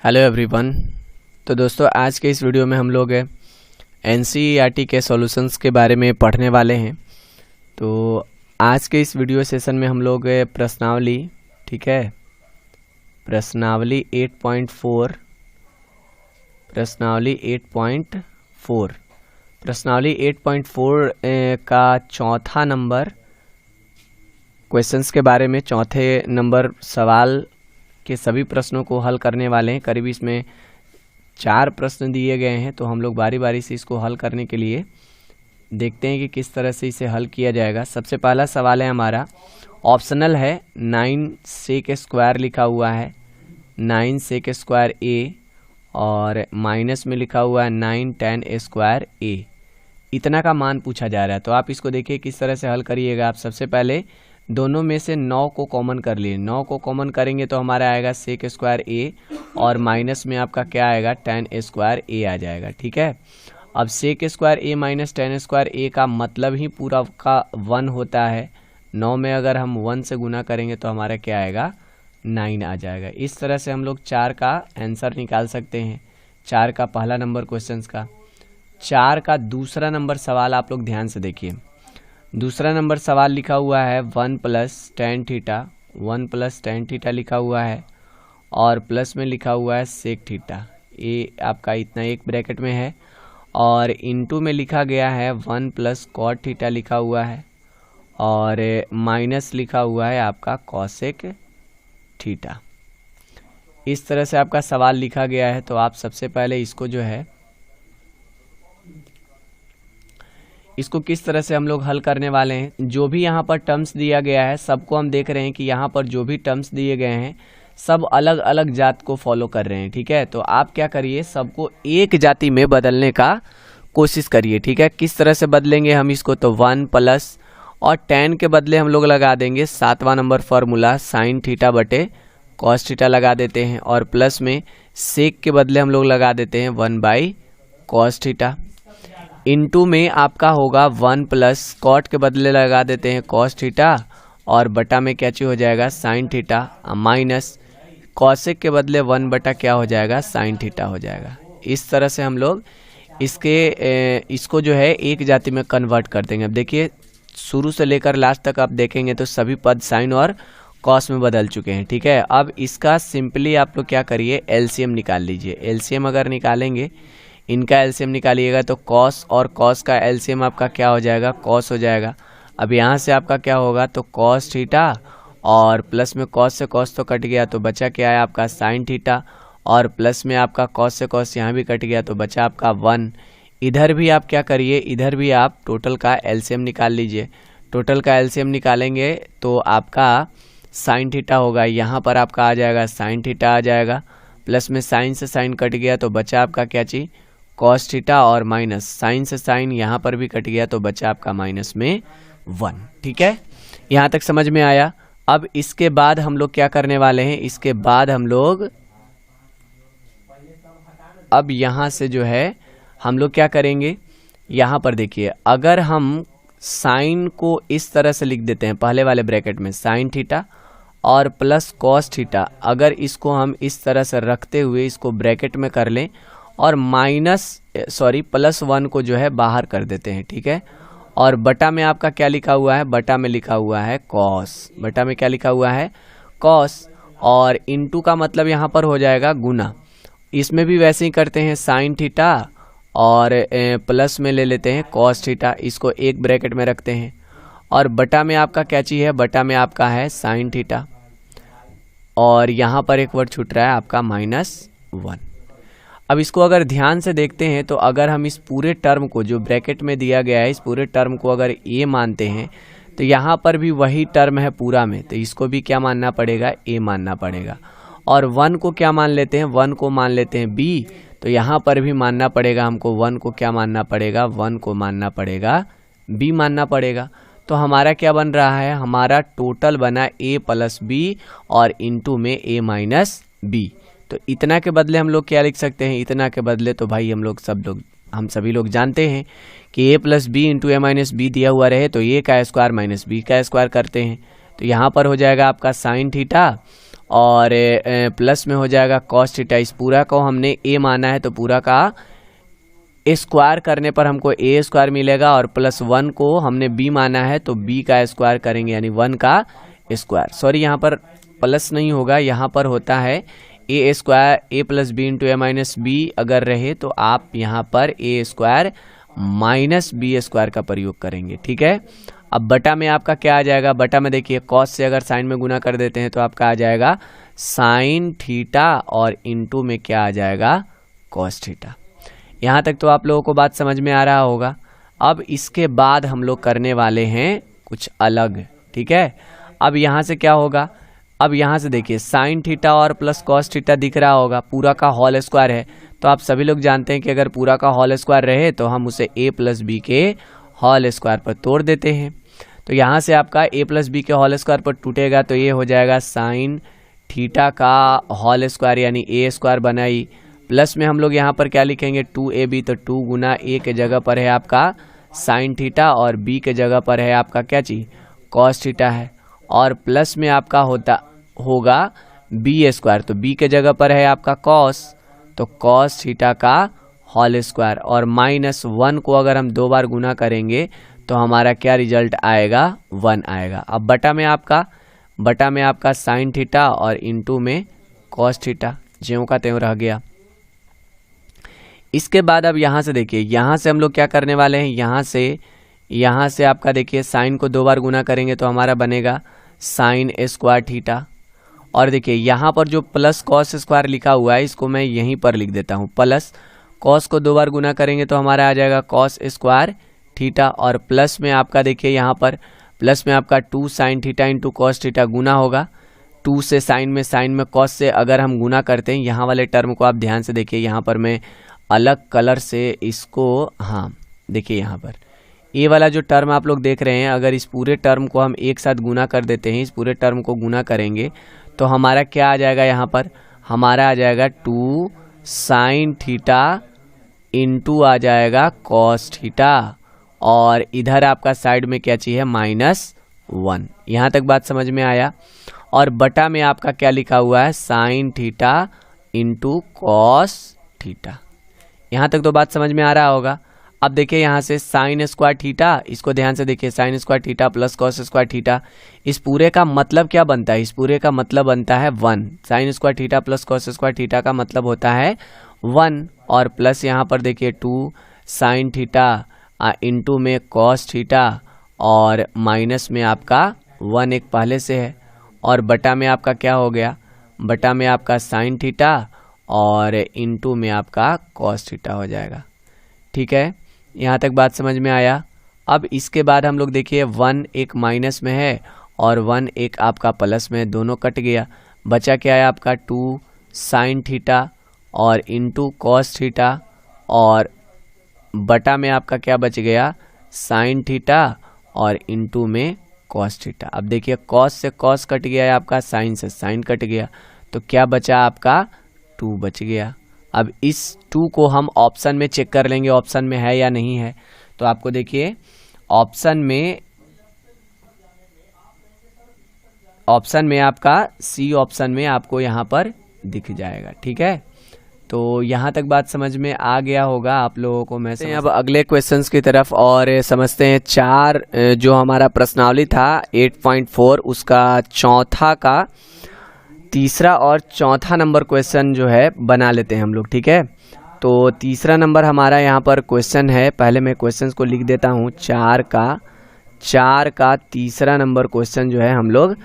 Hello everyone. तो दोस्तों आज के इस वीडियो में हम लोग एनसीईआरटी के सॉल्यूशंस के बारे में पढ़ने वाले हैं। तो आज के इस वीडियो सेशन में हम लोग प्रश्नावली, ठीक है, प्रश्नावली 8.4 का चौथा नंबर क्वेश्चंस के बारे में, चौथे नंबर सवाल के सभी प्रश्नों को हल करने वाले हैं। करीब इसमें 4 प्रश्न दिए गए हैं, तो हम लोग बारी बारी से इसको हल करने के लिए देखते हैं कि किस तरह से इसे हल किया जाएगा। सबसे पहला सवाल है हमारा, ऑप्शनल है, 9 सेक स्क्वायर लिखा हुआ है, 9 सेक स्क्वायर ए, और माइनस में लिखा हुआ है 9 tan स्क्वायर ए। इतना का मान पूछा जा रहा है। तो आप इसको देखिए किस तरह से हल करिएगा। आप सबसे पहले दोनों में से 9 को कॉमन कर लिए, 9 को कॉमन करेंगे तो हमारा आएगा सेक स्क्वायर ए, और माइनस में आपका क्या आएगा, tan स्क्वायर ए आ जाएगा। ठीक है, अब सेक स्क्वायर ए माइनस tan स्क्वायर ए का मतलब ही पूरा का 1 होता है। 9 में अगर हम 1 से गुना करेंगे तो हमारा क्या आएगा, 9 आ जाएगा। इस तरह से हम लोग 4 का आंसर निकाल सकते हैं। 4 का पहला नंबर क्वेश्चन का। 4 का दूसरा नंबर सवाल आप लोग ध्यान से देखिए। दूसरा नंबर सवाल लिखा हुआ है 1 + tan थीटा, 1 + tan थीटा लिखा हुआ है, और प्लस में लिखा हुआ है सेक थीटा। ये आपका इतना एक ब्रैकेट में है, और इनटू में लिखा गया है 1 + cot थीटा लिखा हुआ है, और माइनस लिखा हुआ है आपका कॉसेक थीटा। इस तरह से आपका सवाल लिखा गया है। तो आप सबसे पहले इसको जो है, इसको किस तरह से हम लोग हल करने वाले हैं। जो भी यहाँ पर टर्म्स दिया गया है सबको हम देख रहे हैं कि यहाँ पर जो भी टर्म्स दिए गए हैं सब अलग अलग जात को फॉलो कर रहे हैं। ठीक है, तो आप क्या करिए, सबको एक जाति में बदलने का कोशिश करिए। ठीक है, किस तरह से बदलेंगे हम इसको, तो 1 प्लस और tan के बदले हम लोग लगा देंगे 7वां नंबर फार्मूला साइन थीटा बटे कॉस थीटा लगा देते हैं, और प्लस में सेक के बदले हम लोग लगा देते हैं 1/cos थीटा। इनटू में आपका होगा 1 + cot के बदले लगा देते हैं cos थीटा, और बटा में क्या चीज हो जाएगा, साइन थीटा, माइनस कॉसेक के बदले 1 बटा क्या हो जाएगा, साइन थीटा हो जाएगा। इस तरह से हम लोग इसको जो है एक जाति में कन्वर्ट कर देंगे। अब देखिए शुरू से लेकर लास्ट तक आप देखेंगे तो सभी पद साइन और कॉस में बदल चुके हैं। ठीक है, अब इसका सिंपली आप लोग क्या करिए, एलसीएम निकाल लीजिए। एलसीएम अगर निकालेंगे, इनका एलसीएम निकालिएगा तो कॉस और कॉस का एलसीएम आपका क्या हो जाएगा, कॉस हो जाएगा। अब यहाँ से आपका क्या होगा, तो कॉस थीटा, और प्लस में कॉस से कॉस तो कट गया तो बचा क्या है आपका साइन थीटा, और प्लस में आपका कॉस से कॉस यहाँ भी कट गया तो बचा आपका 1। इधर भी आप क्या करिए, इधर भी आप टोटल का एलसीएम निकाल लीजिए। टोटल का एलसीएम निकालेंगे तो आपका साइन थीटा होगा, यहाँ पर आपका आ जाएगा साइन थीटा आ जाएगा, प्लस में साइन से साइन कट गया तो बचा आपका क्या चीज, कॉस थीटा, और माइनस साइन से साइन यहाँ पर भी कट गया तो बचा आपका माइनस में 1। ठीक है, यहाँ तक समझ में आया। अब इसके बाद हम लोग क्या करने वाले हैं, इसके बाद हम लोग अब यहाँ से जो है हम लोग क्या करेंगे, यहाँ पर देखिए, अगर हम साइन को इस तरह से लिख देते हैं पहले वाले ब्रैकेट में साइन थीटा और प्लस कॉस थीटा, अगर इसको हम इस तरह से रखते हुए इसको ब्रैकेट में कर लें और +1 को जो है बाहर कर देते हैं। ठीक है, और बटा में आपका क्या लिखा हुआ है, बटा में लिखा हुआ है कॉस, बटा में क्या लिखा हुआ है, कॉस, और इनटू का मतलब यहाँ पर हो जाएगा गुना। इसमें भी वैसे ही करते हैं, साइन थीटा और प्लस में ले लेते हैं कॉस थीटा, इसको एक ब्रैकेट में रखते हैं, और बटा में आपका क्या चीज़ है, बटा में आपका है साइन थीटा, और यहाँ पर एक वर्ड छूट रहा है आपका -1। अब इसको अगर ध्यान से देखते हैं तो अगर हम इस पूरे टर्म को जो ब्रैकेट में दिया गया है, इस पूरे टर्म को अगर ए मानते हैं तो यहाँ पर भी वही टर्म है पूरा में, तो इसको भी क्या मानना पड़ेगा, ए मानना पड़ेगा। और 1 को क्या मान लेते हैं, 1 को मान लेते हैं बी, तो यहाँ पर भी मानना पड़ेगा हमको 1 को क्या मानना पड़ेगा, 1 को मानना पड़ेगा बी मानना पड़ेगा। तो हमारा क्या बन रहा है, हमारा टोटल बना a + b और इनटू में a - b। तो इतना के बदले हम लोग क्या लिख सकते हैं, इतना के बदले तो भाई हम सभी लोग जानते हैं कि a + b × a - b दिया हुआ रहे तो a का स्क्वायर - b का स्क्वायर करते हैं। तो यहाँ पर हो जाएगा आपका साइन थीटा और प्लस में हो जाएगा कॉस थीटा। इस पूरा को हमने ए माना है तो पूरा का स्क्वायर करने पर हमको ए स्क्वायर मिलेगा, और प्लस 1 को हमने बी माना है तो बी का स्क्वायर करेंगे यानी 1 का स्क्वायर। सॉरी यहाँ पर प्लस नहीं होगा, यहाँ पर होता है ए square A plus B into A minus B अगर रहे तो आप यहाँ पर ए स्क्वायर माइनस बी स्क्वायर का प्रयोग करेंगे। ठीक है, अब बटा में आपका क्या आ जाएगा, बटा में देखिए कॉस से अगर साइन में गुना कर देते हैं तो आपका आ जाएगा साइन थीटा, और इंटू में क्या आ जाएगा कॉस थीटा। यहाँ तक तो आप लोगों को बात समझ में आ रहा होगा। अब इसके बाद हम लोग करने वाले हैं कुछ अलग। ठीक है, अब यहाँ से क्या होगा, अब यहाँ से देखिए साइन थीटा और प्लस कॉस थीटा दिख रहा होगा, पूरा का होल स्क्वायर है। तो आप सभी लोग जानते हैं कि अगर पूरा का होल स्क्वायर रहे तो हम उसे ए प्लस बी के होल स्क्वायर पर तोड़ देते हैं। तो यहाँ से आपका ए प्लस बी के होल स्क्वायर पर टूटेगा तो ये हो जाएगा साइन थीटा का होल स्क्वायर यानी ए स्क्वायर बनाई, प्लस में हम लोग यहाँ पर क्या लिखेंगे 2ab, तो 2 गुना ए के जगह पर है आपका साइन थीटा और बी के जगह पर है आपका क्या चीज़ कॉस थीटा है, और प्लस में आपका होगा बी स्क्वायर, तो बी के जगह पर है आपका कॉस, तो कॉस थीटा का होल स्क्वायर, और माइनस 1 को अगर हम 2 बार गुना करेंगे तो हमारा क्या रिजल्ट आएगा 1 आएगा। अब बटा में आपका साइन थीटा और इंटू में कॉस थीटा, ज्यों का त्यों रह गया। इसके बाद अब यहाँ से देखिए, यहाँ से हम लोग क्या करने वाले हैं, यहाँ से आपका देखिए साइन को 2 बार गुना करेंगे तो हमारा बनेगा साइन स्क्वायर थीटा, और देखिए यहाँ पर जो प्लस कॉस स्क्वायर लिखा हुआ है इसको मैं यहीं पर लिख देता हूँ, प्लस कॉस को 2 बार गुना करेंगे तो हमारा आ जाएगा कॉस स्क्वायर थीटा, और प्लस में आपका देखिए यहाँ पर प्लस में आपका 2 sine theta into cos theta गुना होगा, 2 से साइन में कॉस से अगर हम गुना करते हैं, यहाँ वाले टर्म को आप ध्यान से देखिए, यहाँ पर मैं अलग कलर से इसको, हाँ देखिए यहाँ पर ये वाला जो टर्म आप लोग देख रहे हैं, अगर इस पूरे टर्म को हम एक साथ गुना कर देते हैं, इस पूरे टर्म को गुना करेंगे तो हमारा क्या आ जाएगा, यहाँ पर हमारा आ जाएगा 2 साइन थीटा इंटू आ जाएगा कॉस थीटा, और इधर आपका साइड में क्या चाहिए -1। यहाँ तक बात समझ में आया। और बटा में आपका क्या लिखा हुआ है sign theta into cos theta. यहाँ तक तो बात समझ में आ रहा होगा। अब देखिए यहाँ से साइन स्क्वायर थीटा, इसको ध्यान से देखिए, sine square theta plus cos square theta, इस पूरे का मतलब क्या बनता है, इस पूरे का मतलब बनता है 1। Sine square theta plus cos square theta का मतलब होता है 1, और प्लस यहाँ पर देखिए 2 साइन थीटा इंटू में कॉस थीटा, और माइनस में आपका 1 एक पहले से है, और बटा में आपका क्या हो गया, बटा में आपका साइन थीटा और इंटू में आपका कॉस थीटा हो जाएगा। ठीक है, यहाँ तक बात समझ में आया। अब इसके बाद हम लोग देखिए 1 एक माइनस में है और 1 एक आपका प्लस में, दोनों कट गया, बचा क्या है आपका 2 साइन थीटा और इंटू कॉस थीटा, और बटा में आपका क्या बच गया साइन थीटा और इंटू में कॉस थीटा। अब देखिए कॉस से कॉस कट गया है आपका, साइन से साइन कट गया, तो क्या बचा आपका 2 बच गया। अब इस 2 को हम ऑप्शन में चेक कर लेंगे, ऑप्शन में है या नहीं है। तो आपको देखिए ऑप्शन में आपका सी ऑप्शन में आपको यहाँ पर दिख जाएगा। ठीक है, तो यहाँ तक बात समझ में आ गया होगा आप लोगों को। मैं अब अगले क्वेश्चंस की तरफ और समझते हैं। 4 जो हमारा प्रश्नावली था 8.4 उसका चौथा का तीसरा और चौथा नंबर क्वेश्चन जो है बना लेते हैं हम लोग। ठीक है, तो तीसरा नंबर हमारा यहाँ पर क्वेश्चन है, पहले मैं क्वेश्चंस को लिख देता हूँ। 4 का तीसरा नंबर क्वेश्चन जो है हम लोग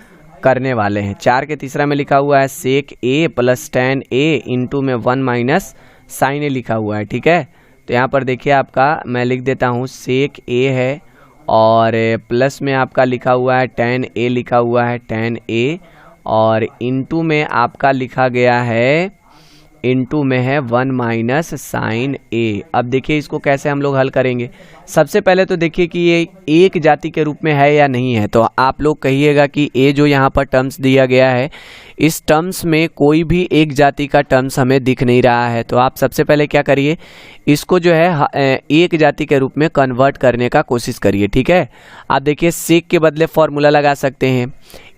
करने वाले हैं। 4 के तीसरा में लिखा हुआ है सेक ए प्लस tan a इंटू में 1 माइनस साइन ए लिखा हुआ है। ठीक है, तो यहाँ पर देखिए आपका मैं लिख देता हूँ सेक ए है और प्लस में आपका लिखा हुआ है tan a लिखा हुआ है tan a, और इंटू में आपका लिखा गया है, इंटू में है 1 माइनस साइन ए। अब देखिए इसको कैसे हम लोग हल करेंगे। सबसे पहले तो देखिए कि ये एक जाति के रूप में है या नहीं है। तो आप लोग कहिएगा कि ए जो यहाँ पर टर्म्स दिया गया है, इस टर्म्स में कोई भी एक जाति का टर्म्स हमें दिख नहीं रहा है। तो आप सबसे पहले क्या करिए, इसको जो है एक जाति के रूप में कन्वर्ट करने का कोशिश करिए। ठीक है, आप देखिए सेक के बदले फॉर्मूला लगा सकते हैं।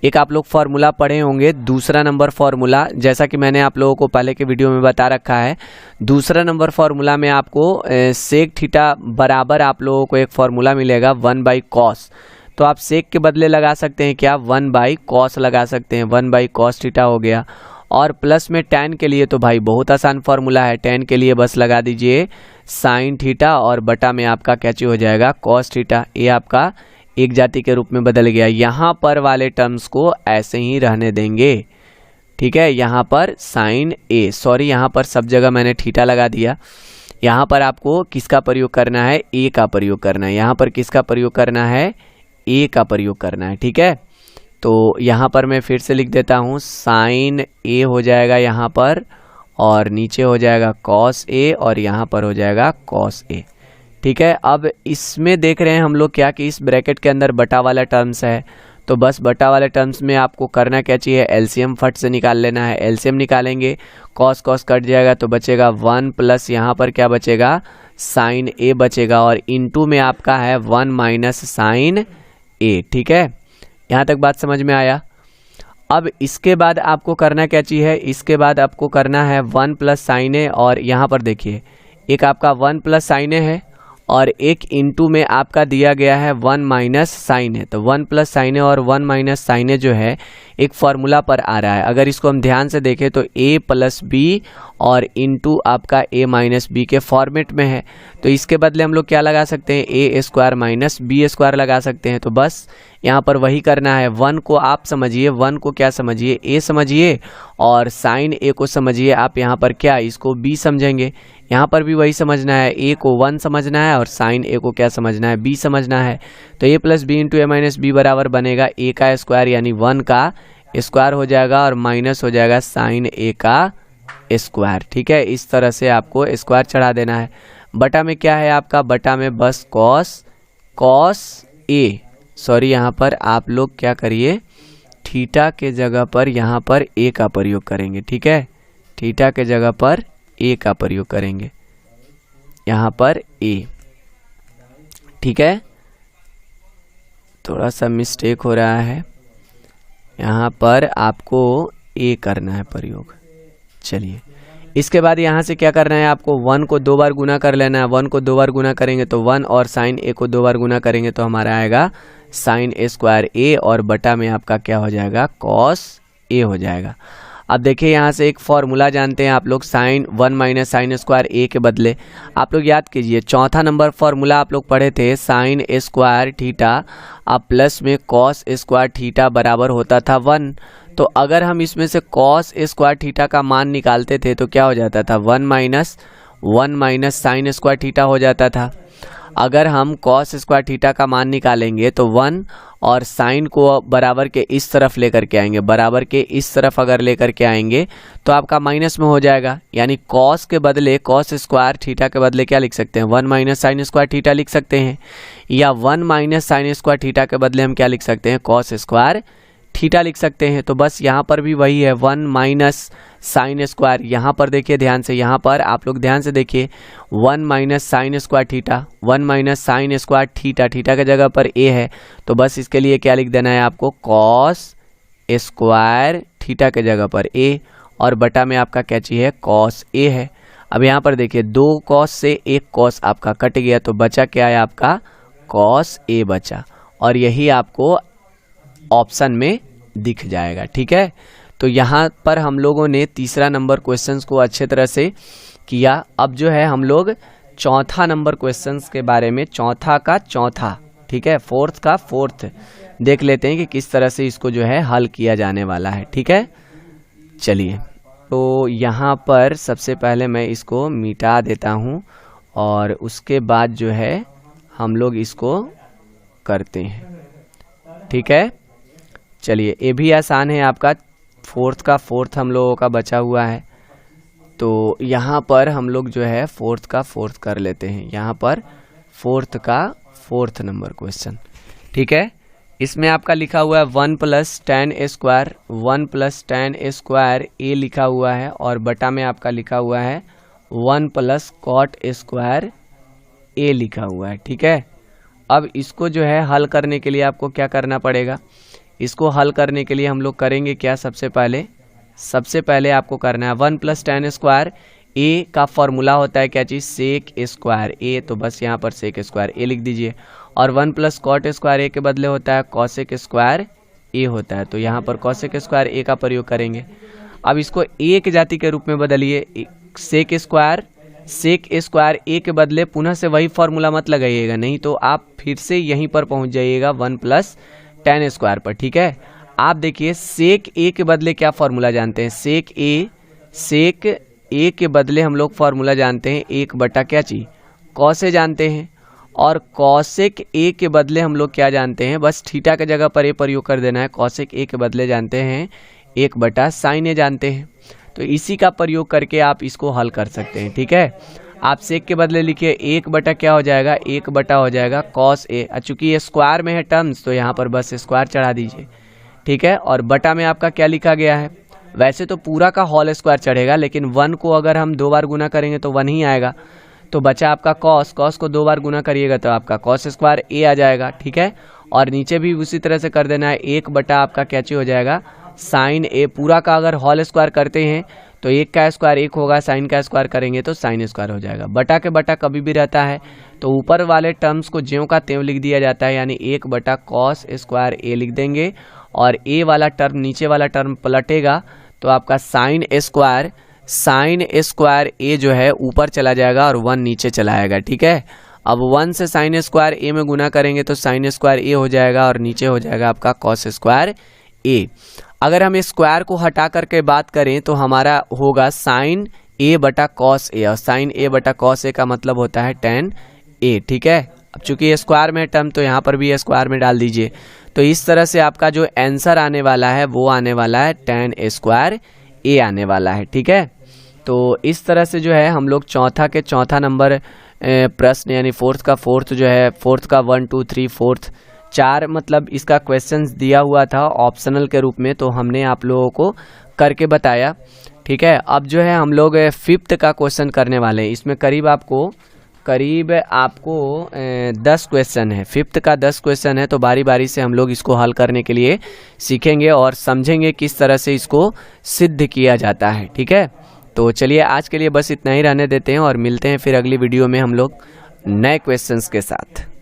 एक आप लोग फार्मूला पढ़े होंगे, दूसरा नंबर फार्मूला, जैसा कि मैंने आप लोगों को पहले के वीडियो में बता रखा है। दूसरा नंबर फार्मूला में आपको सेक थीटा बराबर आप लोगों को एक फार्मूला मिलेगा 1/cos। तो आप सेक के बदले लगा सकते हैं क्या, 1/cos लगा सकते हैं, 1/cos थीटा हो गया। और प्लस में tan के लिए तो भाई बहुत आसान फार्मूला है, tan के लिए बस लगा दीजिए साइन थीटा और बटा में आपका क्या चीज हो जाएगा, cos थीटा। ये आपका एक जाति के रूप में बदल गया। यहाँ पर वाले टर्म्स को ऐसे ही रहने देंगे, ठीक है। यहाँ पर साइन ए, सॉरी यहाँ पर सब जगह मैंने थीटा लगा दिया। यहाँ पर आपको किसका प्रयोग करना है, ए का प्रयोग करना है। यहाँ पर किसका प्रयोग करना है, ए का प्रयोग करना है, ठीक है। तो यहाँ पर मैं फिर से लिख देता हूँ, साइन ए हो जाएगा यहाँ पर, और नीचे हो जाएगा कॉस ए, और यहाँ पर हो जाएगा कॉस ए, ठीक है। अब इसमें देख रहे हैं हम लोग क्या कि इस ब्रैकेट के अंदर बटा वाला टर्म्स है, तो बस बटा वाले टर्म्स में आपको करना क्या चाहिए, एलसीएम फट से निकाल लेना है। एलसीएम निकालेंगे, कॉस कॉस कट जाएगा तो बचेगा 1 प्लस यहाँ पर क्या बचेगा, साइन ए बचेगा, और इनटू में आपका है 1 माइनस साइन ए, ठीक है। यहाँ तक बात समझ में आया। अब इसके बाद आपको करना क्या चाहिए, इसके बाद आपको करना है 1 प्लस साइन ए, और यहाँ पर देखिए एक आपका 1 प्लस साइन ए है और एक इंटू में आपका दिया गया है 1 माइनस साइन ए। तो 1 प्लस साइन ए और 1 माइनस साइन ए जो है एक फार्मूला पर आ रहा है। अगर इसको हम ध्यान से देखें तो a प्लस बी और इंटू आपका a माइनस बी के फॉर्मेट में है। तो इसके बदले हम लोग क्या लगा सकते हैं, ए स्क्वायर माइनस बी स्क्वायर लगा सकते हैं। तो बस यहाँ पर वही करना है, 1 को आप समझिए, 1 को क्या समझिए, a समझिए, और साइन a को समझिए आप यहाँ पर क्या, इसको b समझेंगे। यहाँ पर भी वही समझना है, a को 1 समझना है और साइन a को क्या समझना है, b समझना है। तो a plus B into A minus B बराबर बनेगा a का स्क्वायर यानी 1 का स्क्वायर हो जाएगा और माइनस हो जाएगा साइन a का स्क्वायर, ठीक है। इस तरह से आपको स्क्वायर चढ़ा देना है। बटा में क्या है आपका, बटा में बस कॉस ए, सॉरी यहाँ पर आप लोग क्या करिए, थीटा के जगह पर यहाँ पर a का प्रयोग करेंगे, ठीक है। थीटा के जगह पर a का प्रयोग करेंगे, यहाँ पर a, ठीक है। थोड़ा सा मिस्टेक हो रहा है, यहाँ पर आपको a करना है प्रयोग। चलिए इसके बाद यहाँ से क्या करना है, आपको 1 को 2 बार गुना कर लेना है। 1 को 2 बार गुना करेंगे तो 1, और साइन a को 2 बार गुना करेंगे तो हमारा आएगा साइन a स्क्वायर a, और बटा में आपका क्या हो जाएगा, कॉस a हो जाएगा। अब देखिए यहाँ से एक फॉर्मूला जानते हैं आप लोग, sine 1 minus sine square a के बदले आप लोग याद कीजिए, चौथा नंबर फॉर्मूला आप लोग पढ़े थे, साइन स्क्वायर थीटा अब प्लस में कॉस स्क्वायर थीटा बराबर होता था 1। तो अगर हम इसमें से कॉस स्क्वायर थीटा का मान निकालते थे तो क्या हो जाता था, 1 माइनस साइन स्क्वायर थीटा हो जाता था। अगर हम कॉस स्क्वायर थीटा का मान निकालेंगे तो 1 और साइन को बराबर के इस तरफ लेकर के आएंगे, बराबर के इस तरफ अगर लेकर के आएंगे तो आपका माइनस में हो जाएगा, यानी कॉस के बदले कॉस स्क्वायर थीटा के बदले क्या लिख सकते हैं, 1 माइनस साइन स्क्वायर थीटा लिख सकते हैं, या 1 माइनस साइन स्क्वायर थीटा के बदले हम क्या लिख सकते हैं, कॉस स्क्वायर थीटा लिख सकते हैं। तो बस यहाँ पर भी वही है, 1 माइनस साइन स्क्वायर, यहाँ पर देखिए ध्यान से, यहाँ पर आप लोग ध्यान से देखिए, 1 minus sine square theta, 1 minus sine square theta, theta की जगह पर a है, तो बस इसके लिए क्या लिख देना है आपको, कॉस स्क्वायर थीटा के जगह पर a, और बटा में आपका क्या चाहिए, कॉस a है। अब यहाँ पर देखिए 2 कॉस से 1 कॉस आपका कट गया, तो बचा क्या है आपका, कॉस a बचा, और यही आपको ऑप्शन में दिख जाएगा, ठीक है। तो यहाँ पर हम लोगों ने तीसरा नंबर क्वेश्चंस को अच्छे तरह से किया। अब जो है हम लोग चौथा नंबर क्वेश्चंस के बारे में, चौथा का चौथा, ठीक है, फोर्थ का फोर्थ देख लेते हैं कि किस तरह से इसको जो है हल किया जाने वाला है, ठीक है। चलिए तो यहाँ पर सबसे पहले मैं इसको मिटा देता हूँ और उसके बाद जो है हम लोग इसको करते हैं, ठीक है। चलिए ये भी आसान है, आपका फोर्थ का फोर्थ हम लोगों का बचा हुआ है, तो यहाँ पर हम लोग जो है फोर्थ का फोर्थ कर लेते हैं। यहाँ पर फोर्थ का फोर्थ नंबर क्वेश्चन, ठीक है। इसमें आपका लिखा हुआ है 1 plus tan a square, 1 plus tan a square a लिखा हुआ है, और बटा में आपका लिखा हुआ है 1 plus cot a square a लिखा हुआ है, ठीक है। अब इसको जो है हल करने के लिए आपको क्या करना पड़ेगा, इसको हल करने के लिए हम लोग करेंगे क्या, सबसे पहले आपको करना है 1 + tan स्क्वायर ए का फॉर्मूला होता है क्या चीज़, सेक स्क्वायर ए, तो बस यहाँ पर सेक स्क्वायर ए लिख दीजिए। और 1 + cot स्क्वायर ए के बदले होता है कॉसेक स्क्वायर ए होता है, तो यहाँ पर कॉसेक स्क्वायर ए का प्रयोग करेंगे। अब इसको एक जाति के रूप में बदलिए, सेक स्क्वायर ए के बदले पुनः से वही फॉर्मूला मत लगाइएगा, नहीं तो आप फिर से यहीं पर पहुंच जाइएगा 1 + tan स्क्वायर पर। ठीक है, आप देखिए सेक ए के बदले क्या फॉर्मूला जानते हैं, सेक ए के बदले हम लोग फॉर्मूला जानते हैं 1 क्या चीज, कॉस ए जानते हैं। और कॉसेक ए के बदले हम लोग क्या जानते हैं, बस थीटा के जगह पर ए प्रयोग कर देना है। कॉसेक ए के बदले जानते हैं 1 साइन ए जानते हैं, तो इसी का प्रयोग करके आप इसको हल कर सकते हैं। ठीक है, आप सेक के बदले लिखिए 1 क्या हो जाएगा, 1 हो जाएगा कॉस ए। चूंकि ये स्क्वायर में है टर्म्स, तो यहाँ पर बस स्क्वायर चढ़ा दीजिए। ठीक है, और बटा में आपका क्या लिखा गया है, वैसे तो पूरा का होल स्क्वायर चढ़ेगा, लेकिन 1 को अगर हम 2 बार गुना करेंगे तो 1 ही आएगा, तो बचा आपका कॉस को 2 बार गुना करिएगा तो आपका कॉस स्क्वायर ए आ जाएगा। ठीक है, और नीचे भी उसी तरह से कर देना है, 1 आपका क्या चीज हो जाएगा, साइन ए। पूरा का अगर होल स्क्वायर करते हैं तो 1 का स्क्वायर 1 होगा, साइन का स्क्वायर करेंगे तो साइन स्क्वायर हो जाएगा। बटा के बटा कभी भी रहता है, तो ऊपर वाले टर्म्स को ज्यों का त्यों लिख दिया जाता है, यानी 1 कॉस स्क्वायर ए लिख देंगे, और ए वाला टर्म नीचे वाला टर्म पलटेगा तो आपका साइन स्क्वायर ए जो है ऊपर चला जाएगा और 1 नीचे चला आएगा। ठीक है, अब 1 से साइन स्क्वायर ए में गुना करेंगे तो साइन स्क्वायर ए हो जाएगा और नीचे हो जाएगा आपका कॉस स्क्वायर ए। अगर हम स्क्वायर को हटा करके बात करें तो हमारा होगा साइन ए बटा कॉस ए, और साइन ए बटा कॉस ए का मतलब होता है tan ए। ठीक है, अब चूंकि ये स्क्वायर में टर्म तो यहाँ पर भी स्क्वायर में डाल दीजिए, तो इस तरह से आपका जो आंसर आने वाला है वो आने वाला है tan स्क्वायर ए आने वाला है। ठीक है, तो इस तरह से जो है हम लोग चौथा नंबर प्रश्न यानी फोर्थ का 1 2 3 4 4 मतलब इसका क्वेश्चंस दिया हुआ था ऑप्शनल के रूप में, तो हमने आप लोगों को करके बताया। ठीक है, अब जो है हम लोग 5th का क्वेश्चन करने वाले हैं। इसमें करीब आपको 10 क्वेश्चन है, 5th का 10 क्वेश्चन है, तो बारी बारी से हम लोग इसको हल करने के लिए सीखेंगे और समझेंगे किस तरह से इसको सिद्ध किया जाता है। ठीक है, तो चलिए आज के लिए बस इतना ही रहने देते हैं और मिलते हैं फिर अगली वीडियो में हम लोग नए क्वेश्चंस के साथ।